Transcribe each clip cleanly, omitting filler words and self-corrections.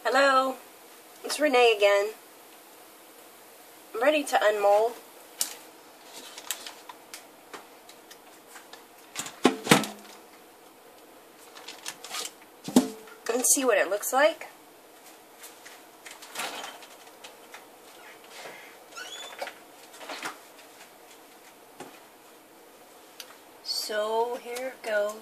Hello, it's Renee again. I'm ready to unmold. And see what it looks like. So here it goes.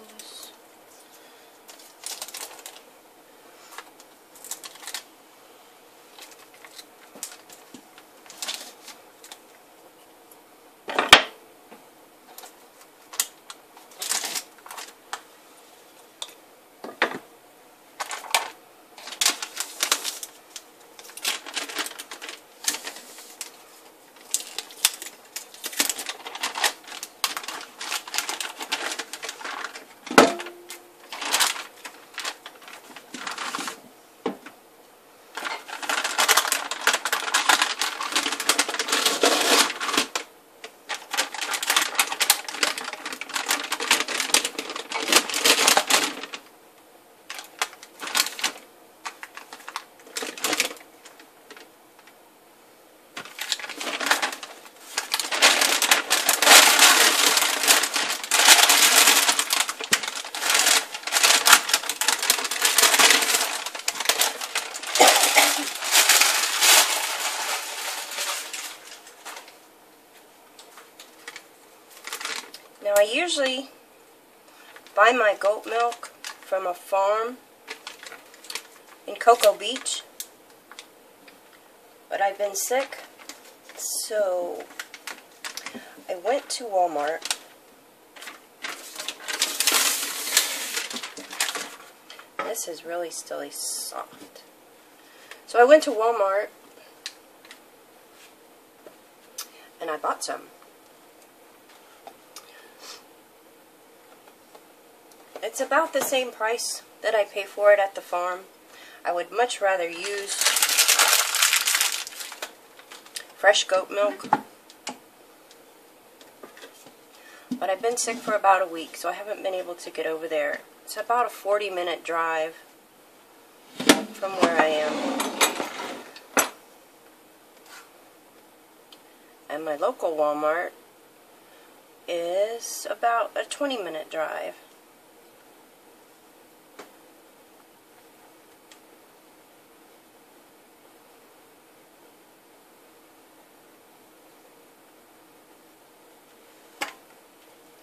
Now I usually buy my goat milk from a farm in Cocoa Beach, but I've been sick, so I went to Walmart This is really still soft. So I went to Walmart and I bought some. It's about the same price that I pay for it at the farm. I would much rather use fresh goat milk. But I've been sick for about a week, so I haven't been able to get over there. It's about a 40-minute drive from where I am. And my local Walmart is about a 20-minute drive.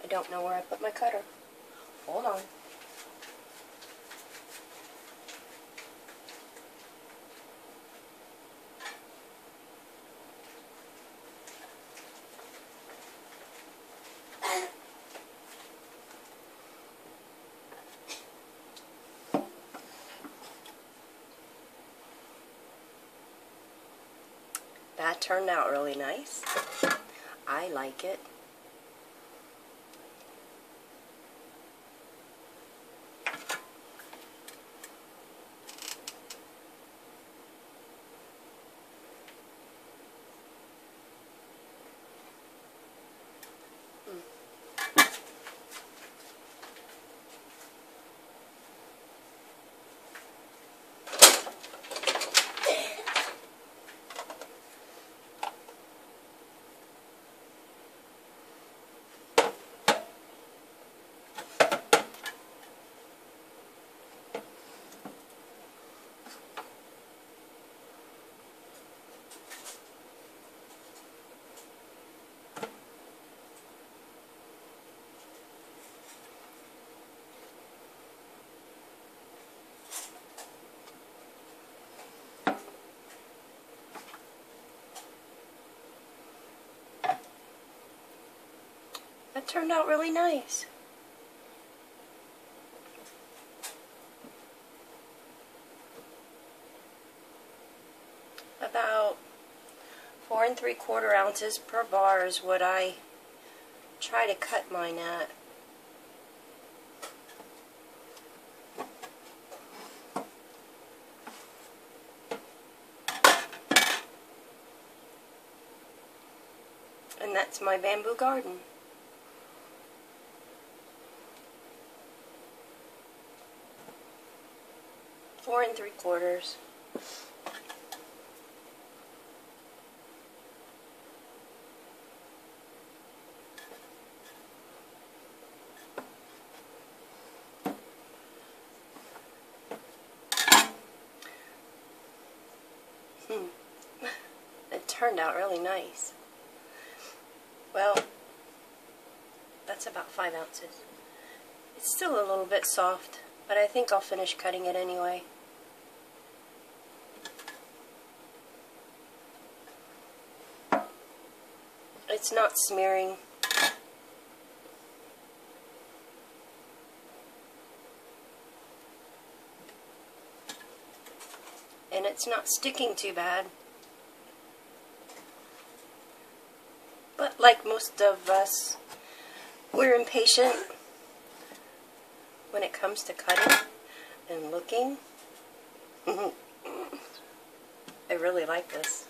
I don't know where I put my cutter. Hold on. That turned out really nice. I like it. That turned out really nice. About 4 3/4 ounces per bar is what I try to cut mine at. And that's my bamboo garden. Four 3/4. It turned out really nice. Well, that's about 5 ounces. It's still a little bit soft, but I think I'll finish cutting it anyway. It's not smearing. And it's not sticking too bad. But like most of us, we're impatient when it comes to cutting and looking. I really like this.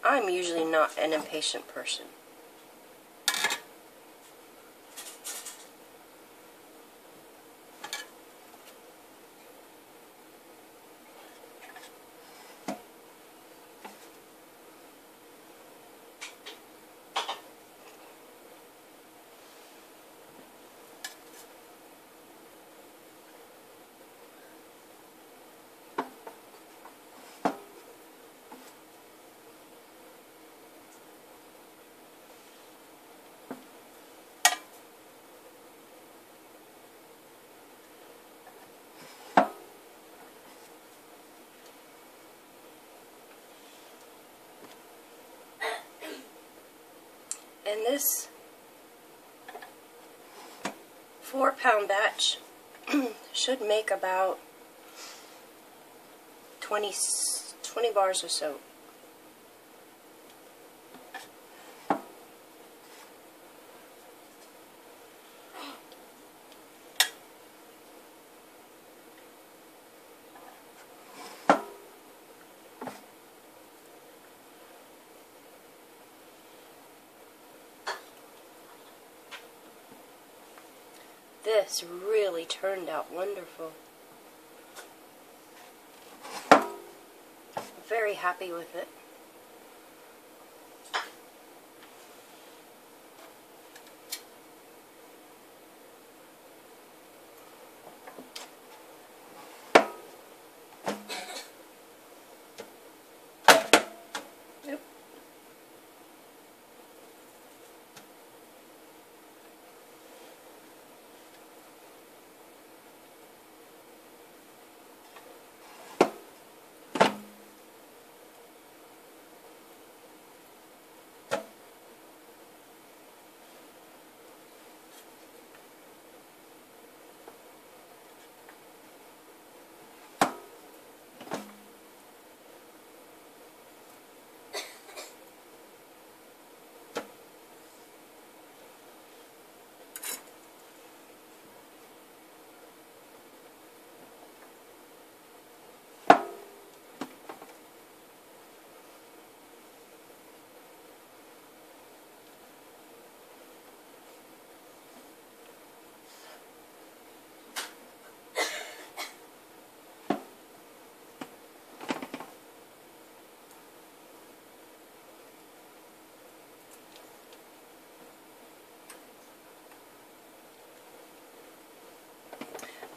I'm usually not an impatient person. And this 4-pound batch should make about 20 bars or so. This really turned out wonderful. I'm very happy with it.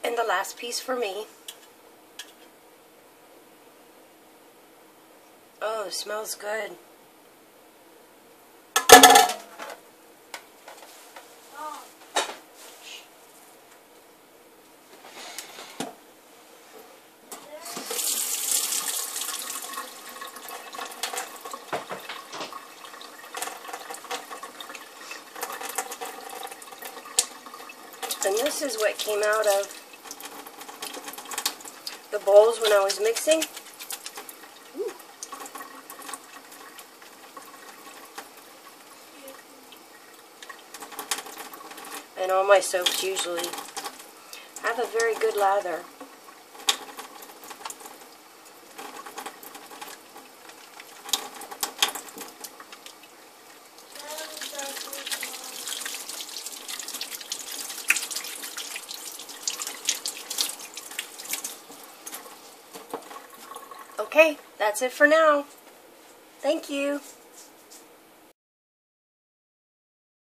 And the last piece for me. Oh, it smells good. And this is what came out of the bowls when I was mixing. Ooh. And all my soaps usually have a very good lather. Okay, that's it for now. Thank you.